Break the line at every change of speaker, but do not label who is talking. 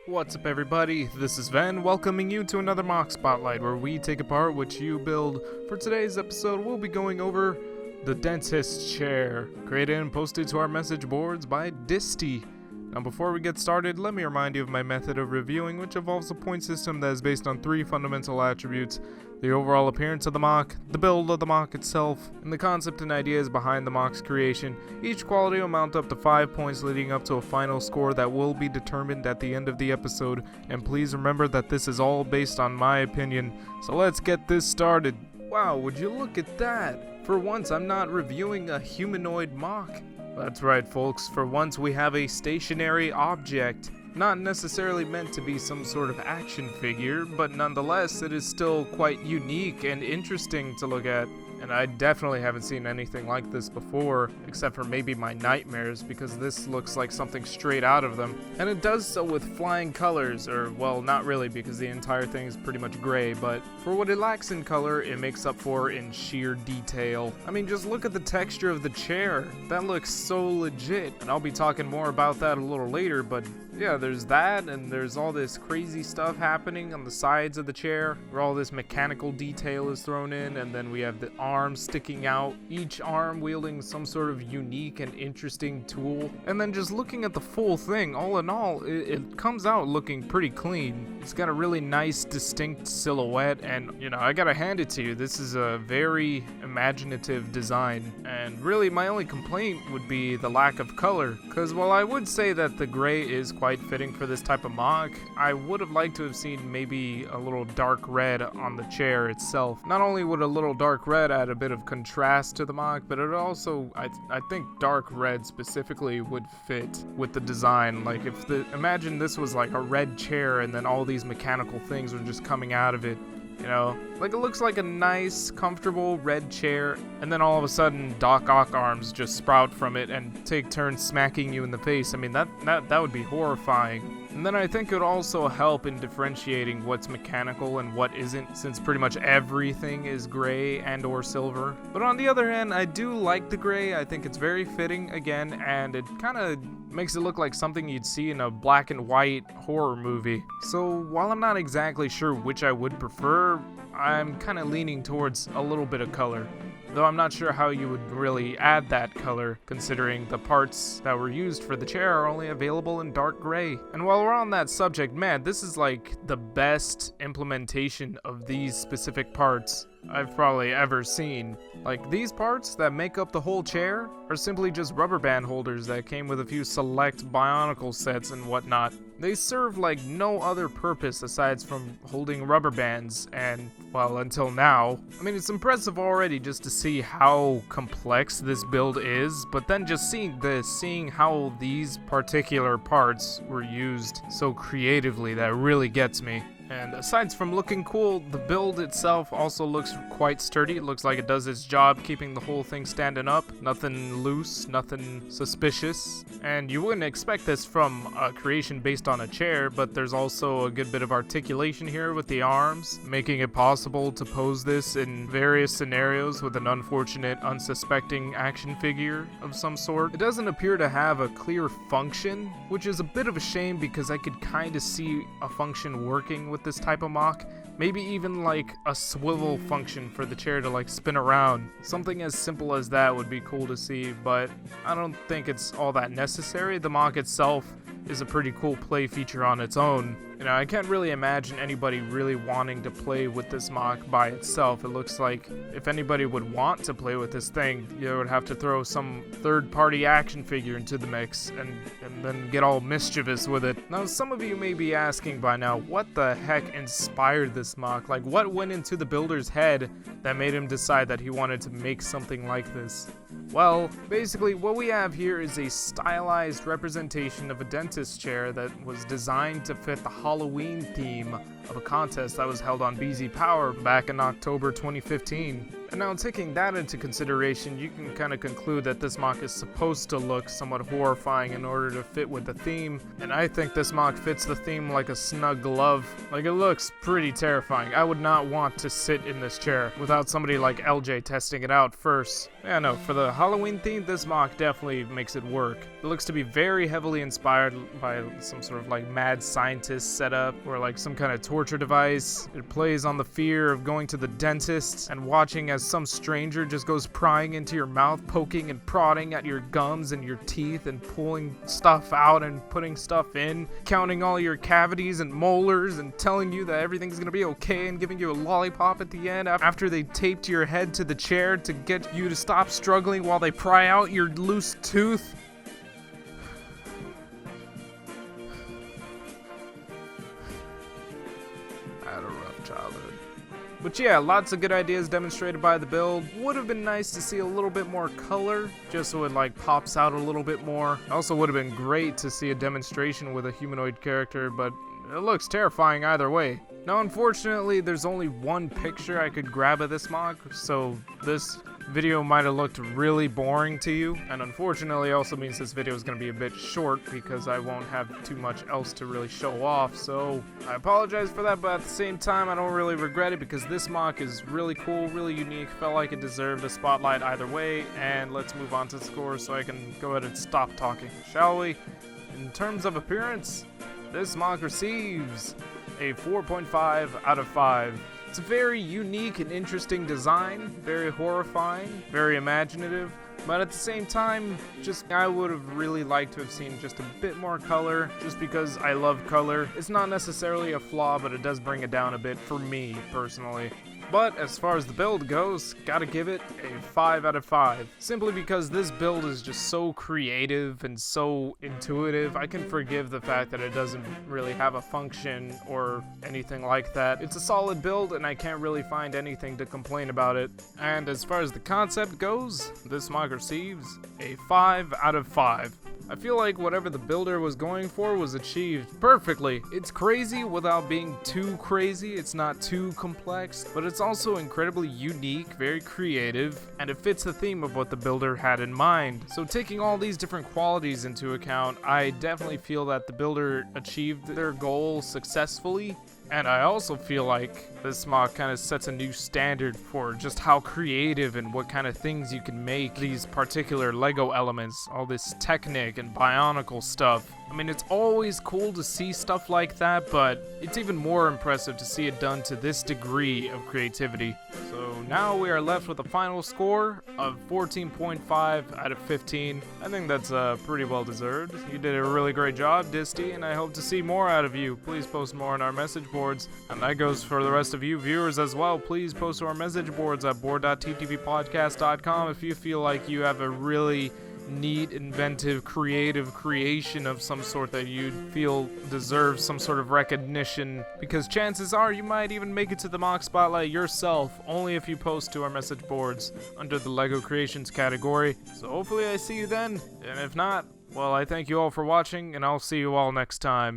What's up everybody, this is Ven, welcoming you to another MOC Spotlight where we take apart what you build. For today's episode, we'll be going over the dentist's chair, created and posted to our message boards by Disty. Now before we get started, let me remind you of my method of reviewing, which involves a point system that is based on three fundamental attributes: the overall appearance of the MOC, the build of the MOC itself, and the concept and ideas behind the MOC's creation. Each quality will mount up to 5 points, leading up to a final score that will be determined at the end of the episode. And please remember that this is all based on my opinion. So let's get this started. Wow, would you look at that? For once, I'm not reviewing a humanoid MOC. That's right, folks. For once, we have a stationary object. Not necessarily meant to be some sort of action figure, but nonetheless, it is still quite unique and interesting to look at. And I definitely haven't seen anything like this before, except for maybe my nightmares, because this looks like something straight out of them. And it does so with flying colors, or well, not really, because the entire thing is pretty much gray, but for what it lacks in color, it makes up for in sheer detail. I mean, just look at the texture of the chair. That looks so legit, and I'll be talking more about that a little later, but yeah, there's that, and there's all this crazy stuff happening on the sides of the chair, where all this mechanical detail is thrown in, and then we have the arms sticking out, each arm wielding some sort of unique and interesting tool. And then just looking at the full thing, all in all, it comes out looking pretty clean. It's got a really nice, distinct silhouette, and, you know, I gotta hand it to you, this is a very imaginative design. And really, my only complaint would be the lack of color, because while I would say that the gray is quite fitting for this type of MOC, I would have liked to have seen maybe a little dark red on the chair itself. Not only would a little dark red add a bit of contrast to the MOC, but it also, I think dark red specifically would fit with the design. Like imagine this was like a red chair and then all these mechanical things were just coming out of it. You know, like it looks like a nice, comfortable red chair, and then all of a sudden Doc Ock arms just sprout from it and take turns smacking you in the face. I mean, that would be horrifying. And then I think it would also help in differentiating what's mechanical and what isn't, since pretty much everything is gray and or silver. But on the other hand, I do like the gray. I think it's very fitting again, and it kind of makes it look like something you'd see in a black and white horror movie. So while I'm not exactly sure which I would prefer, I'm kind of leaning towards a little bit of color. Though I'm not sure how you would really add that color, considering the parts that were used for the chair are only available in dark gray. And while we're on that subject, man, this is like the best implementation of these specific parts I've probably ever seen. Like, these parts that make up the whole chair are simply just rubber band holders that came with a few select Bionicle sets and whatnot. They serve like no other purpose aside from holding rubber bands, and, well, until now. I mean, it's impressive already just to see how complex this build is, but then just seeing how these particular parts were used so creatively, that really gets me. And aside from looking cool, the build itself also looks quite sturdy. It looks like it does its job keeping the whole thing standing up. Nothing loose, nothing suspicious. And you wouldn't expect this from a creation based on a chair, but there's also a good bit of articulation here with the arms, making it possible to pose this in various scenarios with an unfortunate, unsuspecting action figure of some sort. It doesn't appear to have a clear function, which is a bit of a shame because I could kind of see a function working with this type of MOC. Maybe even like a swivel function for the chair to like spin around. Something as simple as that would be cool to see, but I don't think it's all that necessary. The MOC itself is a pretty cool play feature on its own. You know, I can't really imagine anybody really wanting to play with this MOC by itself. It looks like if anybody would want to play with this thing, you would have to throw some third-party action figure into the mix and then get all mischievous with it. Now, some of you may be asking by now, what the heck inspired this MOC? Like, what went into the builder's head that made him decide that he wanted to make something like this? Well, basically what we have here is a stylized representation of a dentist chair that was designed to fit the Halloween theme of a contest that was held on BZ Power back in October 2015. And now taking that into consideration, you can kind of conclude that this MOC is supposed to look somewhat horrifying in order to fit with the theme, and I think this MOC fits the theme like a snug glove. Like, it looks pretty terrifying. I would not want to sit in this chair without somebody like LJ testing it out first. Yeah, no, for the Halloween theme, this MOC definitely makes it work. It looks to be very heavily inspired by some sort of like mad scientist setup or like some kind of torture device. It plays on the fear of going to the dentist and watching as some stranger just goes prying into your mouth, poking and prodding at your gums and your teeth and pulling stuff out and putting stuff in, counting all your cavities and molars and telling you that everything's gonna be okay and giving you a lollipop at the end after they taped your head to the chair to get you to stop struggling while they pry out your loose tooth. I had a rough childhood. But yeah, lots of good ideas demonstrated by the build. Would have been nice to see a little bit more color, just so it like pops out a little bit more. Also would have been great to see a demonstration with a humanoid character, but it looks terrifying either way. Now unfortunately, there's only one picture I could grab of this MOC, so this video might have looked really boring to you, and unfortunately also means this video is going to be a bit short because I won't have too much else to really show off, so I apologize for that, but at the same time I don't really regret it because this MOC is really cool, really unique, felt like it deserved a spotlight either way, and let's move on to the score so I can go ahead and stop talking, shall we? In terms of appearance, this MOC receives a 4.5 out of 5. It's a very unique and interesting design, very horrifying, very imaginative, but at the same time, I would have really liked to have seen just a bit more color, just because I love color. It's not necessarily a flaw, but it does bring it down a bit for me, personally. But as far as the build goes, gotta give it a 5 out of 5. Simply because this build is just so creative and so intuitive, I can forgive the fact that it doesn't really have a function or anything like that. It's a solid build and I can't really find anything to complain about it. And as far as the concept goes, this MOC receives a 5 out of 5. I feel like whatever the builder was going for was achieved perfectly. It's crazy without being too crazy, it's not too complex, but it's also incredibly unique, very creative, and it fits the theme of what the builder had in mind. So taking all these different qualities into account, I definitely feel that the builder achieved their goal successfully. And I also feel like this MOC kind of sets a new standard for just how creative and what kind of things you can make these particular Lego elements, all this Technic and Bionicle stuff. I mean, it's always cool to see stuff like that, but it's even more impressive to see it done to this degree of creativity. So now we are left with a final score of 14.5 out of 15. I think that's pretty well deserved. You did a really great job, Disty, and I hope to see more out of you. Please post more on our message boards, and that goes for the rest of you viewers as well. Please post to our message boards at board.ttvpodcast.com if you feel like you have a really neat, inventive, creative creation of some sort that you feel deserves some sort of recognition, because chances are you might even make it to the MOC Spotlight yourself, only if you post to our message boards under the LEGO Creations category. So hopefully I see you then, and if not, well, I thank you all for watching, and I'll see you all next time.